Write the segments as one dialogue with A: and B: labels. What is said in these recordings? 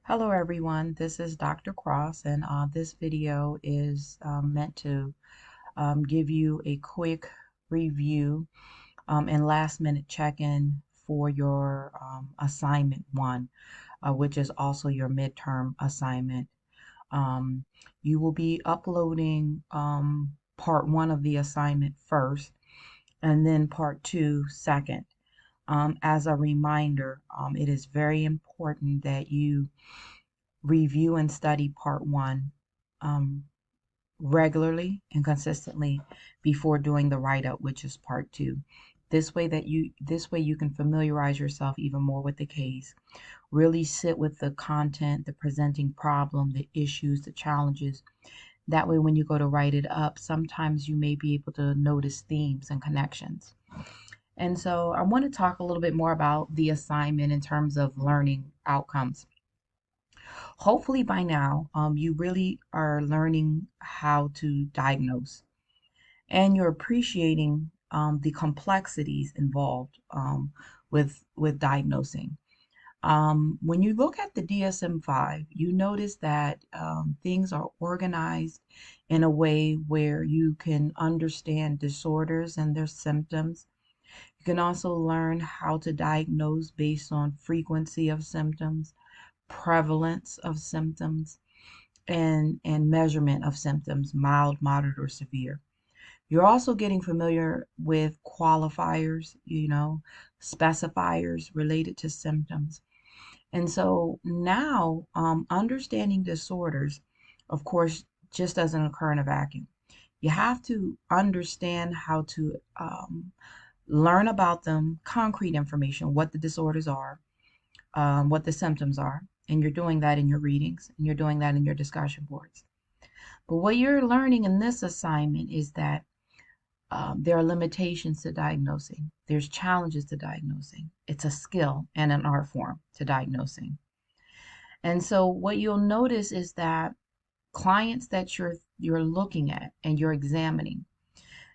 A: Hello everyone, this is Dr. Cross and this video is meant to give you a quick review and last minute check-in for your assignment one, which is also your midterm assignment. Um, you will be uploading part one of the assignment first and then part two second. As a reminder, it is very important that you review and study part one um, regularly and consistently before doing the write-up, which is part two. This way you can familiarize yourself even more with the case. Really sit with the content, the presenting problem, the issues, the challenges. That way when you go to write it up, sometimes you may be able to notice themes and connections. And so I want to talk a little bit more about the assignment in terms of learning outcomes. Hopefully by now, you really are learning how to diagnose and you're appreciating the complexities involved with diagnosing. When you look at the DSM-5, you notice that things are organized in a way where you can understand disorders and their symptoms. You can also learn how to diagnose based on frequency of symptoms, prevalence of symptoms, and measurement of symptoms, mild, moderate, or severe. You're also getting familiar with qualifiers, specifiers related to symptoms. And so now, understanding disorders, of course, just doesn't occur in a vacuum. You have to understand how to learn about them, concrete information, what the disorders are, what the symptoms are, and you're doing that in your readings and you're doing that in your discussion boards. But what you're learning in this assignment is that there are limitations to diagnosing. There's challenges to diagnosing. It's a skill and an art form to diagnosing. And so what you'll notice is that clients that you're looking at and you're examining,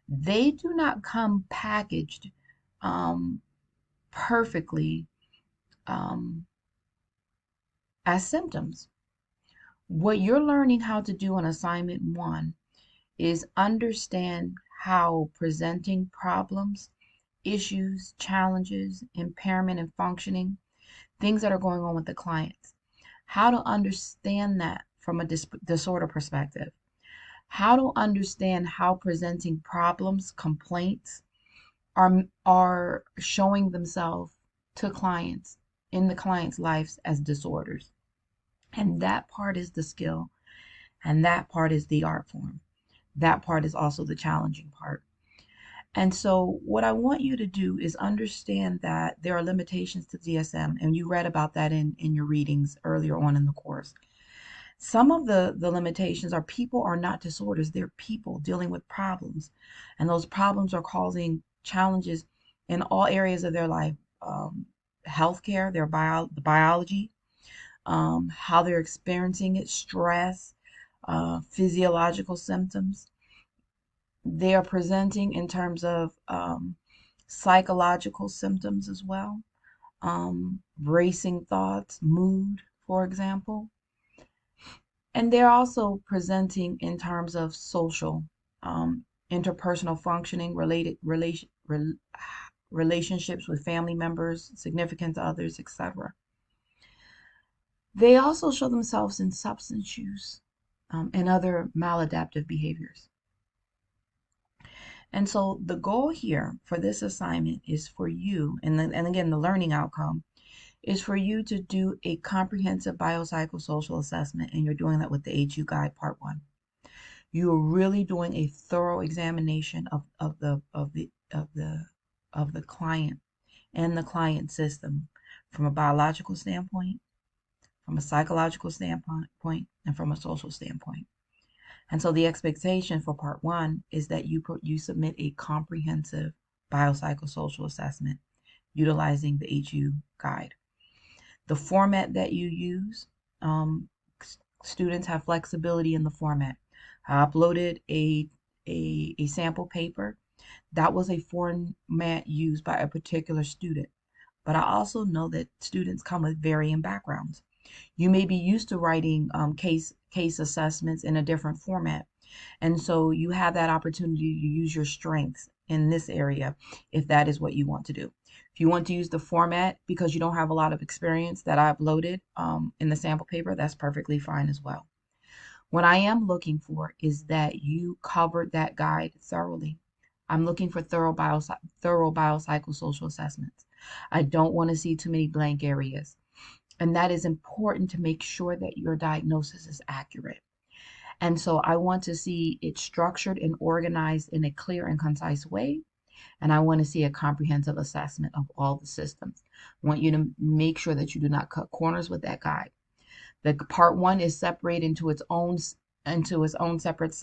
A: they do not come packaged um, perfectly um, as symptoms. What you're learning how to do on assignment one is understand how presenting problems, issues, challenges, impairment in functioning, things that are going on with the clients, how to understand that from a disorder perspective, how to understand how presenting problems, complaints are showing themselves to clients in the client's lives as disorders. And that part is the skill, and that part is the art form. That part is also the challenging part. And so, what I want you to do is understand that there are limitations to DSM, and you read about that in your readings earlier on in the course. Some of the limitations are people are not disorders, they're people dealing with problems. And those problems are causing challenges in all areas of their life, healthcare, the biology, how they're experiencing it, stress, physiological symptoms. They are presenting in terms of psychological symptoms as well, racing thoughts, mood, for example. And they're also presenting in terms of social, interpersonal functioning, relationships with family members, significant others, etc. They also show themselves in substance use and other maladaptive behaviors. And so the goal here for this assignment is for you, and again, the learning outcome is for you to do a comprehensive biopsychosocial assessment, and you're doing that with the HU Guide Part 1. You are really doing a thorough examination of the client and the client system from a biological standpoint, from a psychological standpoint, and from a social standpoint. And so the expectation for part one is that you submit a comprehensive biopsychosocial assessment utilizing the HU guide. The format that you use, um, students have flexibility in the format. I uploaded a sample paper. That was a format used by a particular student. But I also know that students come with varying backgrounds. You may be used to writing case assessments in a different format. And so you have that opportunity to use your strengths in this area if that is what you want to do. If you want to use the format because you don't have a lot of experience that I uploaded in the sample paper, that's perfectly fine as well. What I am looking for is that you covered that guide thoroughly. I'm looking for thorough biopsychosocial assessments. I don't want to see too many blank areas. And that is important to make sure that your diagnosis is accurate. And so I want to see it structured and organized in a clear and concise way. And I want to see a comprehensive assessment of all the systems. I want you to make sure that you do not cut corners with that guide. The part one is separated into its own separate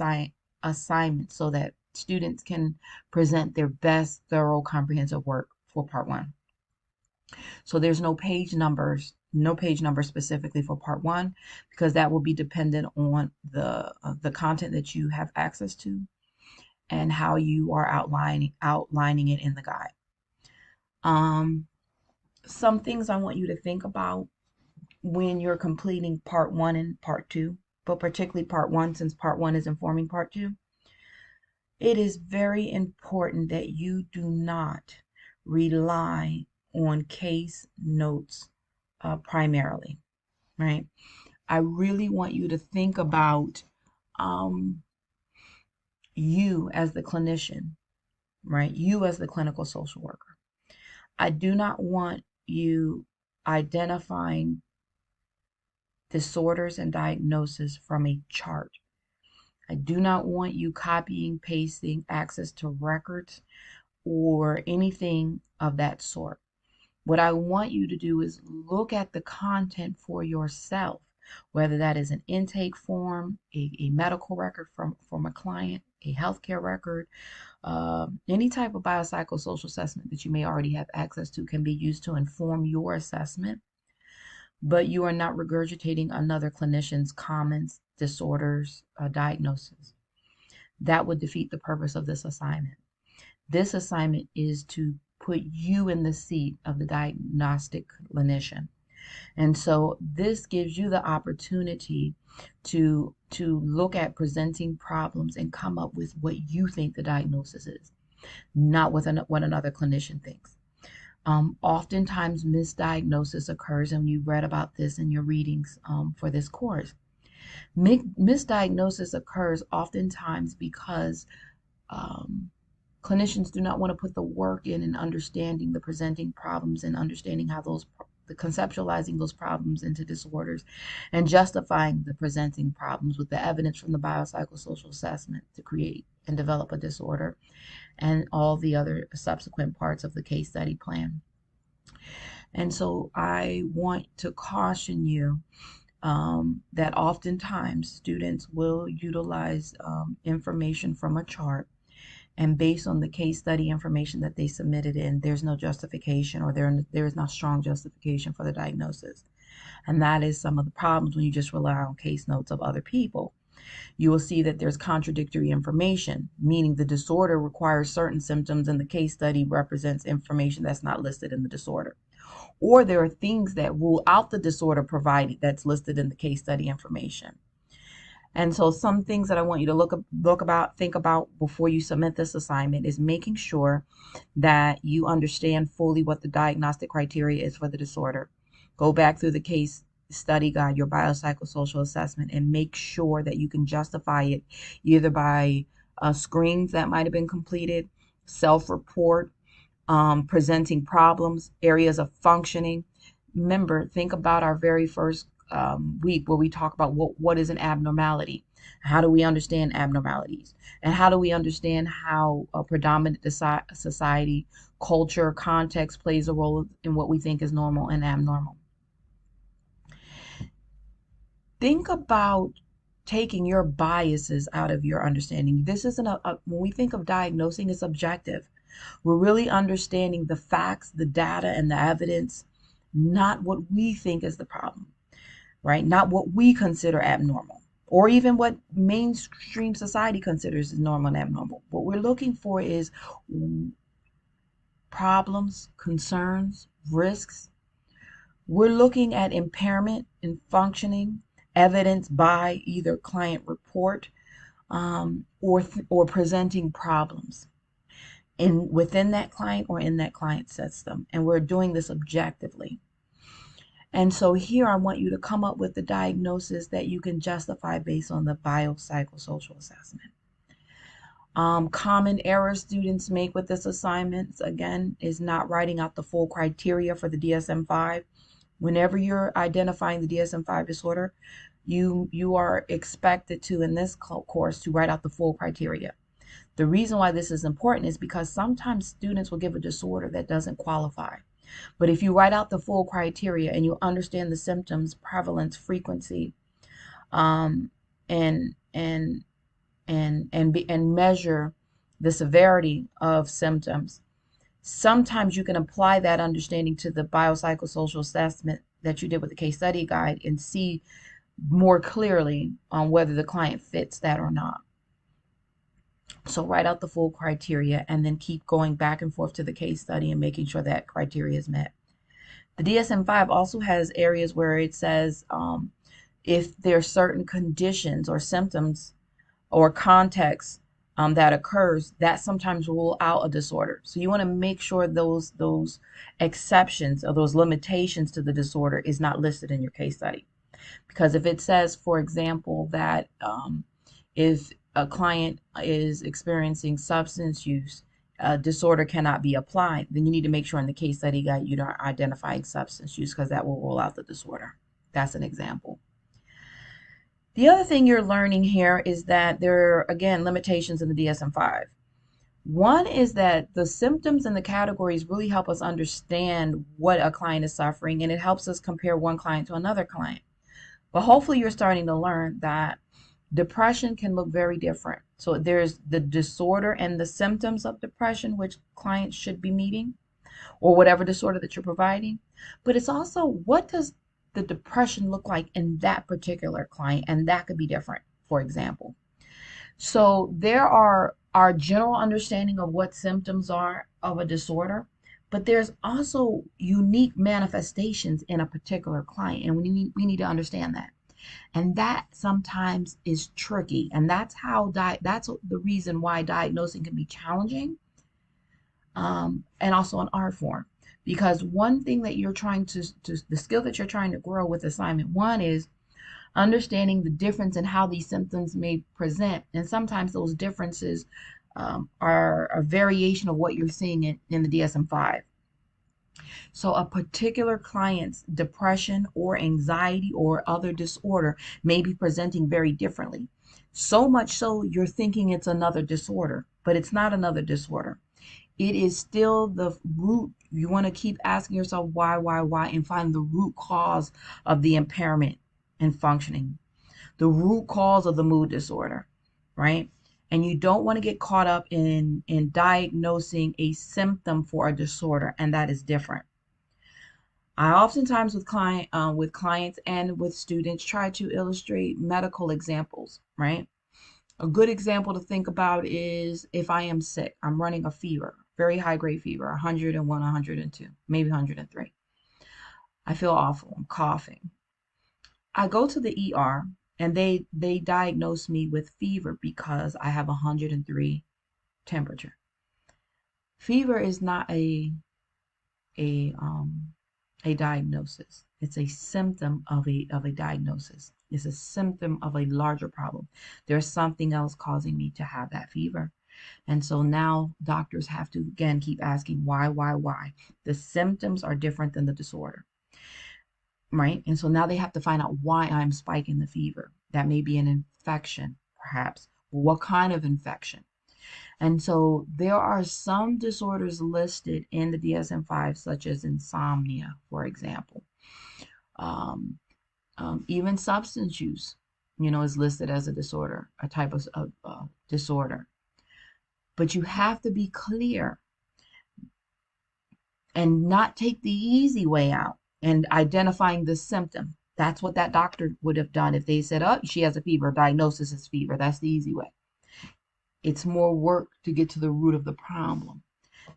A: assignment so that students can present their best, thorough, comprehensive work for part one. So there's no page numbers specifically for part one, because that will be dependent on the content that you have access to and how you are outlining it in the guide. Some things I want you to think about when you're completing part one and part two, but particularly part one, since part one is informing part two. It is very important that you do not rely on case notes primarily, right? I really want you to think about you as the clinician, right? You as the clinical social worker. I do not want you identifying disorders and diagnosis from a chart. I do not want you copying, pasting access to records or anything of that sort. What I want you to do is look at the content for yourself, whether that is an intake form, a medical record from a client, a healthcare record, any type of biopsychosocial assessment that you may already have access to can be used to inform your assessment, but you are not regurgitating another clinician's comments, disorders, diagnosis. That would defeat the purpose of this assignment. This assignment is to put you in the seat of the diagnostic clinician. And so this gives you the opportunity to look at presenting problems and come up with what you think the diagnosis is, not what another clinician thinks. Oftentimes misdiagnosis occurs, and you read about this in your readings for this course. Misdiagnosis occurs oftentimes because clinicians do not want to put the work in understanding the presenting problems and understanding how the conceptualizing those problems into disorders and justifying the presenting problems with the evidence from the biopsychosocial assessment to create and develop a disorder and all the other subsequent parts of the case study plan. And so I want to caution you that oftentimes students will utilize information from a chart, and based on the case study information that they submitted in, there's no justification, or there is not strong justification for the diagnosis. And that is some of the problems when you just rely on case notes of other people. You will see that there's contradictory information, meaning the disorder requires certain symptoms and the case study represents information that's not listed in the disorder. Or there are things that rule out the disorder provided that's listed in the case study information. And so some things that I want you to think about before you submit this assignment is making sure that you understand fully what the diagnostic criteria is for the disorder. Go back through the case study guide, your biopsychosocial assessment, and make sure that you can justify it either by screens that might have been completed, self-report, presenting problems, areas of functioning. Remember, think about our very first week where we talk about what is an abnormality. How do we understand abnormalities? And how do we understand how a predominant society, culture, context plays a role in what we think is normal and abnormal? Think about taking your biases out of your understanding. This isn't when we think of diagnosing, it's objective. We're really understanding the facts, the data, and the evidence, not what we think is the problem, right? Not what we consider abnormal, or even what mainstream society considers as normal and abnormal. What we're looking for is problems, concerns, risks, We're looking at impairment in functioning, evidenced by either client report or presenting problems within that client or in that client system. And we're doing this objectively. And so here I want you to come up with the diagnosis that you can justify based on the biopsychosocial assessment. Common errors students make with this assignment, again, is not writing out the full criteria for the DSM-5. Whenever you're identifying the DSM-5 disorder, you are expected to, in this course, to write out the full criteria. The reason why this is important is because sometimes students will give a disorder that doesn't qualify. But if you write out the full criteria and you understand the symptoms, prevalence, frequency, um, and and and measure the severity of symptoms, sometimes you can apply that understanding to the biopsychosocial assessment that you did with the case study guide and see more clearly on whether the client fits that or not. So write out the full criteria and then keep going back and forth to the case study and making sure that criteria is met. The DSM-5 also has areas where it says if there are certain conditions or symptoms or context that occurs, that sometimes rule out a disorder. So you want to make sure those exceptions or those limitations to the disorder is not listed in your case study. Because if it says, for example, that if a client is experiencing substance use, a disorder cannot be applied, then you need to make sure in the case study guide you're not identifying substance use because that will rule out the disorder. That's an example. The other thing you're learning here is that there are, again, limitations in the DSM-5. One is that the symptoms and the categories really help us understand what a client is suffering, and it helps us compare one client to another client. But hopefully you're starting to learn that depression can look very different. So there's the disorder and the symptoms of depression, which clients should be meeting, or whatever disorder that you're providing. But it's also, what does the depression look like in that particular client? And that could be different, for example. So there are our general understanding of what symptoms are of a disorder, but there's also unique manifestations in a particular client, and we need to understand that. And that sometimes is tricky, and that's the reason why diagnosing can be challenging, and also an art form. Because one thing that you're trying the skill that you're trying to grow with assignment one is understanding the difference in how these symptoms may present. And sometimes those differences are a variation of what you're seeing in the DSM-5. So a particular client's depression or anxiety or other disorder may be presenting very differently. So much so you're thinking it's another disorder, but it's not another disorder. It is still the root. You want to keep asking yourself why, and find the root cause of the impairment in functioning, the root cause of the mood disorder, right? And you don't want to get caught up in diagnosing a symptom for a disorder, and that is different. I oftentimes with clients and with students try to illustrate medical examples, right? A good example to think about is if I am sick, I'm running a fever, very high grade fever, 101, 102, maybe 103. I feel awful, I'm coughing. I go to the ER and they diagnose me with fever because I have 103 temperature. Fever is not a diagnosis. It's a symptom of a diagnosis. It's a symptom of a larger problem. There's something else causing me to have that fever. And so now doctors have to, again, keep asking why. The symptoms are different than the disorder, right? And so now they have to find out why I'm spiking the fever. That may be an infection, perhaps. What kind of infection? And so there are some disorders listed in the DSM-5, such as insomnia, for example. Even substance use, is listed as a disorder, a type of disorder. But you have to be clear and not take the easy way out and identifying the symptom. That's what that doctor would have done if they said, oh, she has a fever, diagnosis is fever. That's the easy way. It's more work to get to the root of the problem.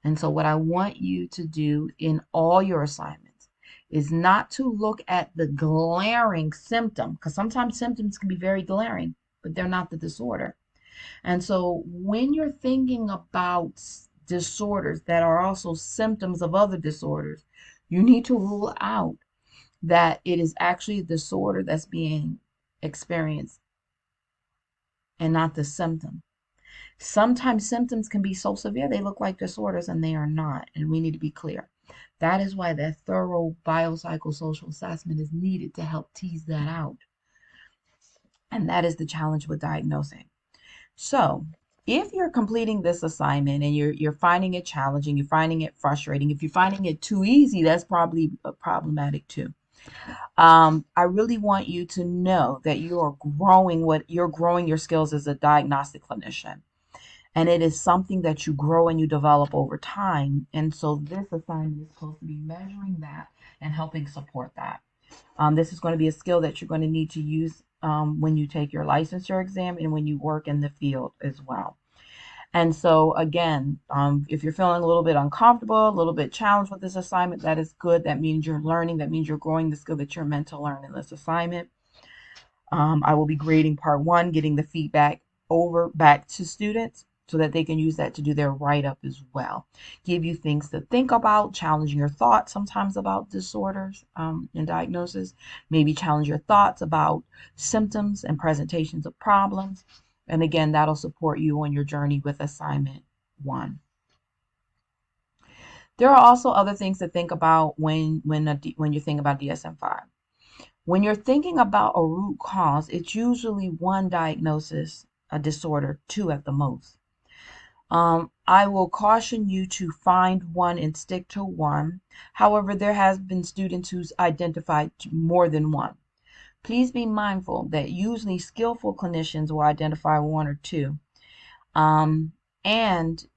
A: And so what I want you to do in all your assignments is not to look at the glaring symptom, because sometimes symptoms can be very glaring, but they're not the disorder. And so when you're thinking about disorders that are also symptoms of other disorders, you need to rule out that it is actually a disorder that's being experienced and not the symptom. Sometimes symptoms can be so severe they look like disorders and they are not, and we need to be clear. That is why that thorough biopsychosocial assessment is needed to help tease that out. And that is the challenge with diagnosing. So, if you're completing this assignment and you're finding it challenging, you're finding it frustrating, if you're finding it too easy, that's probably problematic too. I really want you to know that you're growing your skills as a diagnostic clinician. And it is something that you grow and you develop over time. And so this assignment is supposed to be measuring that and helping support that. This is going to be a skill that you're going to need to use when you take your licensure exam and when you work in the field as well. And so again, if you're feeling a little bit uncomfortable, a little bit challenged with this assignment, that is good. That means you're learning. That means you're growing the skill that you're meant to learn in this assignment. I will be grading part one, getting the feedback back to students so that they can use that to do their write-up as well. Give you things to think about, challenging your thoughts sometimes about disorders and diagnosis. Maybe challenge your thoughts about symptoms and presentations of problems. And again, that'll support you on your journey with assignment one. There are also other things to think about when you think about DSM-5. When you're thinking about a root cause, it's usually one diagnosis, a disorder, two at the most. I will caution you to find one and stick to one. However, there has been students who's identified more than one. Please be mindful that usually skillful clinicians will identify one or two. And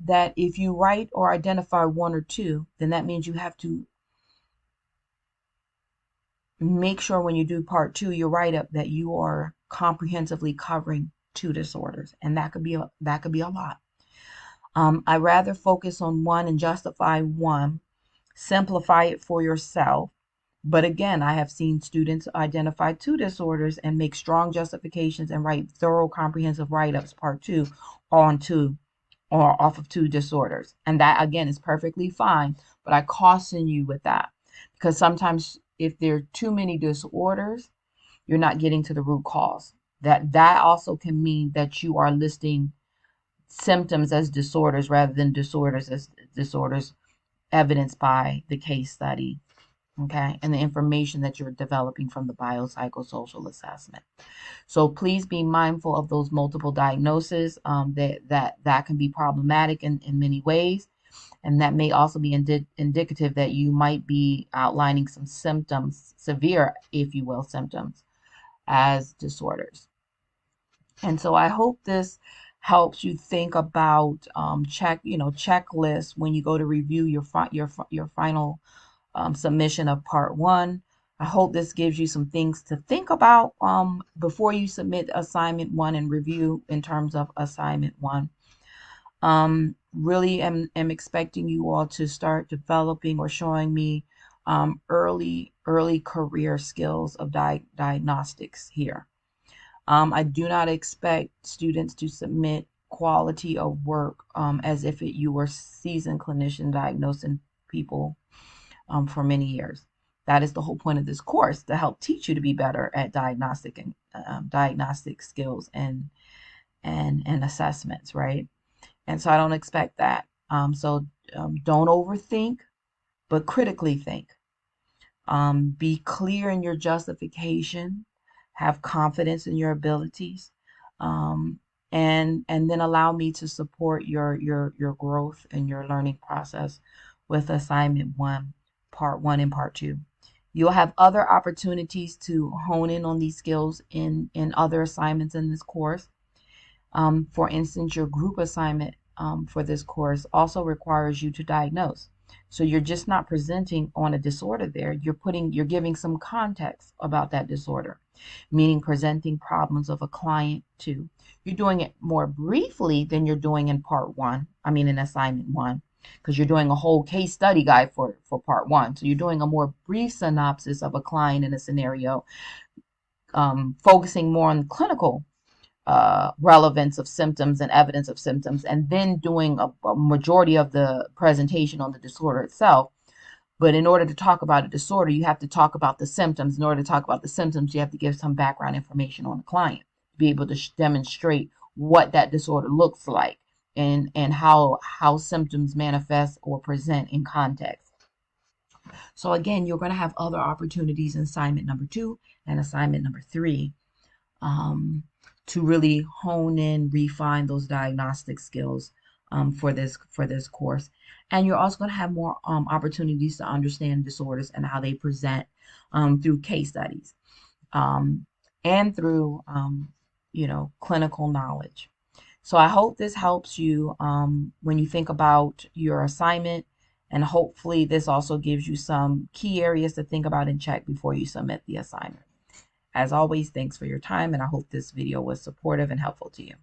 A: that if you write or identify one or two, then that means you have to make sure when you do part two, your write-up, that you are comprehensively covering two disorders, and that could be a lot. I rather focus on one and justify one, simplify it for yourself. But again, I have seen students identify two disorders and make strong justifications and write thorough, comprehensive write-ups, part two, on two or off of two disorders. And that again is perfectly fine, but I caution you with that because sometimes if there are too many disorders, you're not getting to the root cause. That also can mean that you are listing symptoms as disorders rather than disorders as disorders evidenced by the case study, okay, and the information that you're developing from the biopsychosocial assessment. So please be mindful of those multiple diagnoses. That can be problematic in many ways. And that may also be indicative that you might be outlining some symptoms, severe, if you will, symptoms as disorders. And so I hope this helps you think about checklists when you go to review your final submission of part one. I hope this gives you some things to think about before you submit assignment one and review in terms of assignment one. Really am expecting you all to start developing or showing me early career skills of diagnostics here. I do not expect students to submit quality of work as if you were seasoned clinician diagnosing people for many years. That is the whole point of this course, to help teach you to be better at diagnostic skills and assessments, right? And so I don't expect that. So don't overthink, but critically think. Be clear in your justification. Have confidence in your abilities, and then allow me to support your growth and your learning process with assignment one, part one, and part two. You'll have other opportunities to hone in on these skills in other assignments in this course. For instance, your group assignment for this course also requires you to diagnose. So you're just not presenting on a disorder there. You're giving some context about that disorder, meaning presenting problems of a client too. You're doing it more briefly than you're doing in part one, in assignment one. because you're doing a whole case study guide for part one. So you're doing a more brief synopsis of a client in a scenario, focusing more on clinical relevance of symptoms and evidence of symptoms, and then doing a majority of the presentation on the disorder itself. But in order to talk about a disorder, you have to talk about the symptoms. In order to talk about the symptoms, you have to give some background information on the client to be able to demonstrate what that disorder looks like, and how symptoms manifest or present in context. So again, you're going to have other opportunities in assignment number 2 and assignment number 3, to really hone in, refine those diagnostic skills, for this course. And you're also going to have more opportunities to understand disorders and how they present, through case studies, and through clinical knowledge. So I hope this helps you, when you think about your assignment, and hopefully this also gives you some key areas to think about and check before you submit the assignment. As always, thanks for your time, and I hope this video was supportive and helpful to you.